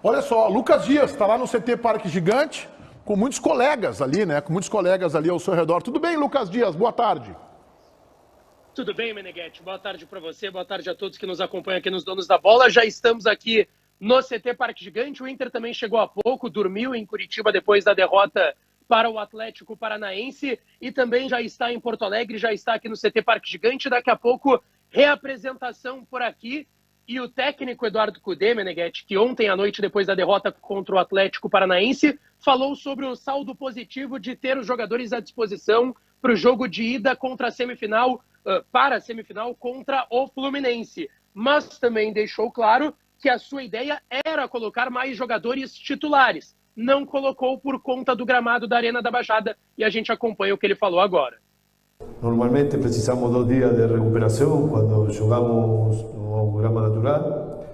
Olha só, Lucas Dias está lá no CT Parque Gigante, com muitos colegas ali, né? Com muitos colegas ali ao seu redor. Tudo bem, Lucas Dias? Boa tarde. Tudo bem, Meneghetti? Boa tarde para você, boa tarde a todos que nos acompanham aqui nos Donos da Bola. Já estamos aqui no CT Parque Gigante. O Inter também chegou há pouco, dormiu em Curitiba depois da derrota para o Atlético Paranaense e também já está em Porto Alegre, já está aqui no CT Parque Gigante. Daqui a pouco, reapresentação por aqui. E o técnico Eduardo Cudê, Meneghetti, que ontem à noite, depois da derrota contra o Atlético Paranaense, falou sobre o saldo positivo de ter os jogadores à disposição para o jogo de ida contra a semifinal, para a semifinal contra o Fluminense. Mas também deixou claro que a sua ideia era colocar mais jogadores titulares. Não colocou por conta do gramado da Arena da Baixada e a gente acompanha o que ele falou agora. Normalmente precisamos 2 días de recuperación cuando jugamos no grama natural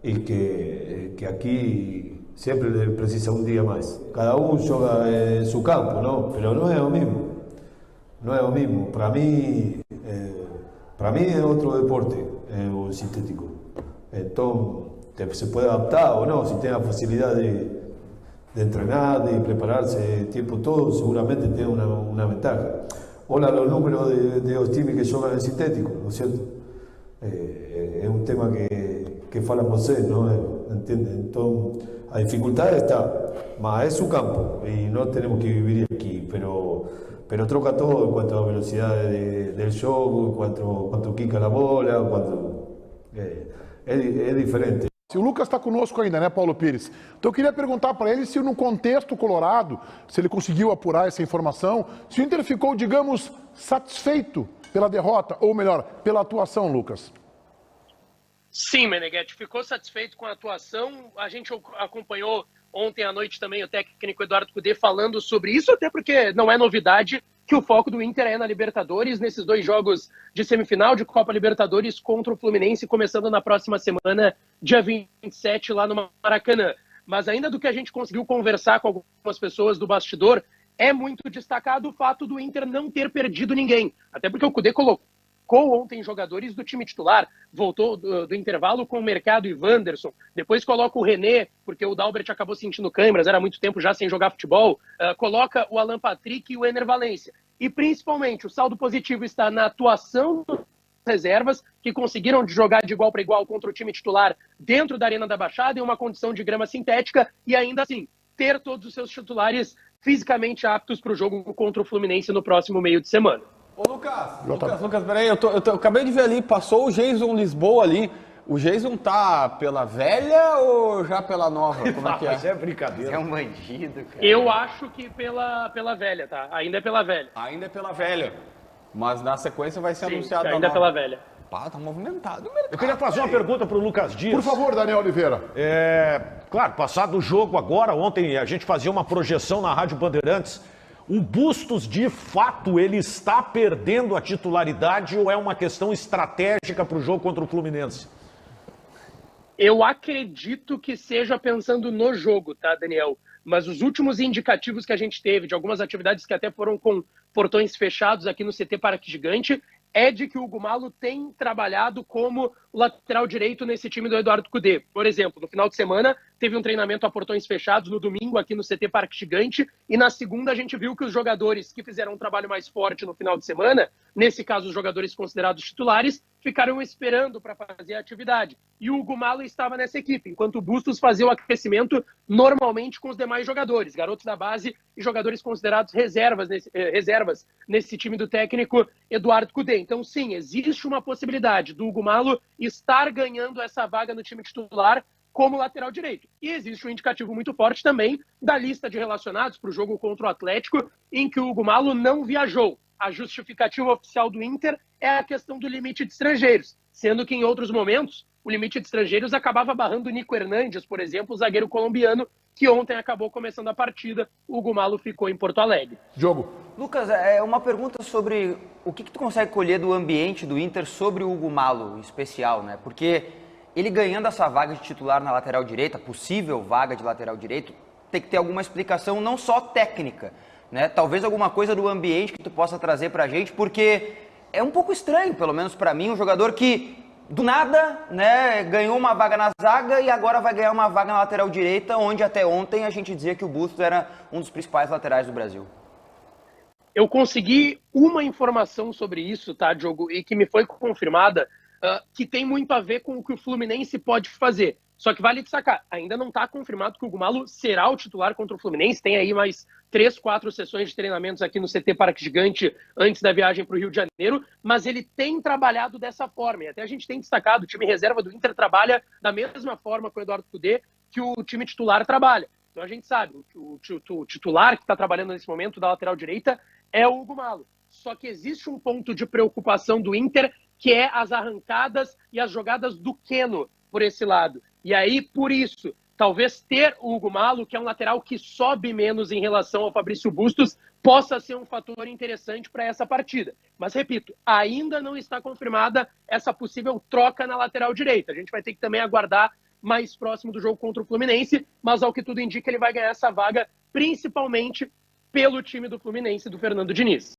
y que aquí siempre precisa un día más. Cada uno juega en su campo, ¿no? Pero no es lo mismo. No es lo mismo. Para mí es otro deporte, o sintético. Entonces se puede adaptar o no, si tiene la facilidad de entrenar, de prepararse el tiempo todo, seguramente tiene una ventaja. Hola, los números de los times que juegan en sintético, ¿no es cierto? Es un tema que fala você, ¿no? ¿Entiende? Entonces, la dificultad está, mas es su campo y no tenemos que vivir aquí, pero troca todo en cuanto a velocidad del juego, en cuanto quica la bola, es diferente. O Lucas está conosco ainda, né, Paulo Pires? Então eu queria perguntar para ele se no contexto colorado, se ele conseguiu apurar essa informação, se o Inter ficou, digamos, satisfeito pela derrota, ou melhor, pela atuação, Lucas. Sim, Meneghetti, ficou satisfeito com a atuação. A gente acompanhou ontem à noite também o técnico Eduardo Cudê falando sobre isso, até porque não é novidade que o foco do Inter é na Libertadores, nesses 2 jogos de semifinal de Copa Libertadores contra o Fluminense, começando na próxima semana, dia 27, lá no Maracanã. Mas ainda do que a gente conseguiu conversar com algumas pessoas do bastidor, é muito destacado o fato do Inter não ter perdido ninguém. Até porque o Cudê colocou ontem jogadores do time titular, voltou do intervalo com o Mercado e Wanderson, depois coloca o René, porque o Dalbert acabou sentindo câimbras, era muito tempo já sem jogar futebol, coloca o Alan Patrick e o Ener Valencia. E principalmente o saldo positivo está na atuação das reservas, que conseguiram jogar de igual para igual contra o time titular dentro da Arena da Baixada, em uma condição de grama sintética, e ainda assim ter todos os seus titulares fisicamente aptos para o jogo contra o Fluminense no próximo meio de semana. Ô Lucas, peraí, eu acabei de ver ali, passou o Jason Lisboa ali. O Jason tá pela velha ou já pela nova? Como é que é? Isso é brincadeira. É um bandido, cara. Eu acho que pela velha, tá? Ainda é pela velha. Ainda é pela velha. Mas na sequência vai ser anunciado ainda é pela velha. Pá, tá movimentado o mercado. Eu queria fazer uma pergunta pro Lucas Dias. Por favor, Daniel Oliveira. Claro, passado o jogo agora, ontem a gente fazia uma projeção na Rádio Bandeirantes. O Bustos, de fato, ele está perdendo a titularidade ou é uma questão estratégica para o jogo contra o Fluminense? Eu acredito que seja pensando no jogo, tá, Daniel? Mas os últimos indicativos que a gente teve, de algumas atividades que até foram com portões fechados aqui no CT Parque Gigante, é de que o Hugo Malo tem trabalhado como lateral direito nesse time do Eduardo Cudê. Por exemplo, no final de semana, teve um treinamento a portões fechados no domingo aqui no CT Parque Gigante, e na segunda a gente viu que os jogadores que fizeram um trabalho mais forte no final de semana, nesse caso os jogadores considerados titulares, ficaram esperando para fazer a atividade. E o Hugo Malo estava nessa equipe, enquanto o Bustos fazia o aquecimento normalmente com os demais jogadores, garotos da base e jogadores considerados reservas nesse time do técnico Eduardo Cudê. Então, sim, existe uma possibilidade do Hugo Malo estar ganhando essa vaga no time titular como lateral direito. E existe um indicativo muito forte também da lista de relacionados para o jogo contra o Atlético, em que o Hugo Malo não viajou. A justificativa oficial do Inter é a questão do limite de estrangeiros, sendo que em outros momentos o limite de estrangeiros acabava barrando o Nico Hernandes, por exemplo, o zagueiro colombiano, que ontem acabou começando a partida. O Hugo Malo ficou em Porto Alegre. Diogo. Lucas, é uma pergunta sobre o que tu consegue colher do ambiente do Inter sobre o Hugo Malo, em especial, né? Porque ele ganhando essa vaga de titular na lateral direita, possível vaga de lateral direito, tem que ter alguma explicação não só técnica, né? Talvez alguma coisa do ambiente que tu possa trazer pra gente, porque é um pouco estranho, pelo menos pra mim, um jogador que do nada, né, ganhou uma vaga na zaga e agora vai ganhar uma vaga na lateral direita, onde até ontem a gente dizia que o Bustos era um dos principais laterais do Brasil. Eu consegui uma informação sobre isso, tá, Diogo, e que me foi confirmada, que tem muito a ver com o que o Fluminense pode fazer. Só que vale destacar, ainda não está confirmado que o Hugo Malo será o titular contra o Fluminense. Tem aí mais 3, 4 sessões de treinamentos aqui no CT Parque Gigante antes da viagem para o Rio de Janeiro, mas ele tem trabalhado dessa forma. E até a gente tem destacado, o time reserva do Inter trabalha da mesma forma com o Eduardo Cudê que o time titular trabalha. Então a gente sabe, o titular que está trabalhando nesse momento da lateral direita é o Hugo Malo. Só que existe um ponto de preocupação do Inter, que é as arrancadas e as jogadas do Keno por esse lado. E aí, por isso, talvez ter o Hugo Malo, que é um lateral que sobe menos em relação ao Fabrício Bustos, possa ser um fator interessante para essa partida. Mas, repito, ainda não está confirmada essa possível troca na lateral direita. A gente vai ter que também aguardar mais próximo do jogo contra o Fluminense, mas ao que tudo indica, ele vai ganhar essa vaga, principalmente pelo time do Fluminense, do Fernando Diniz.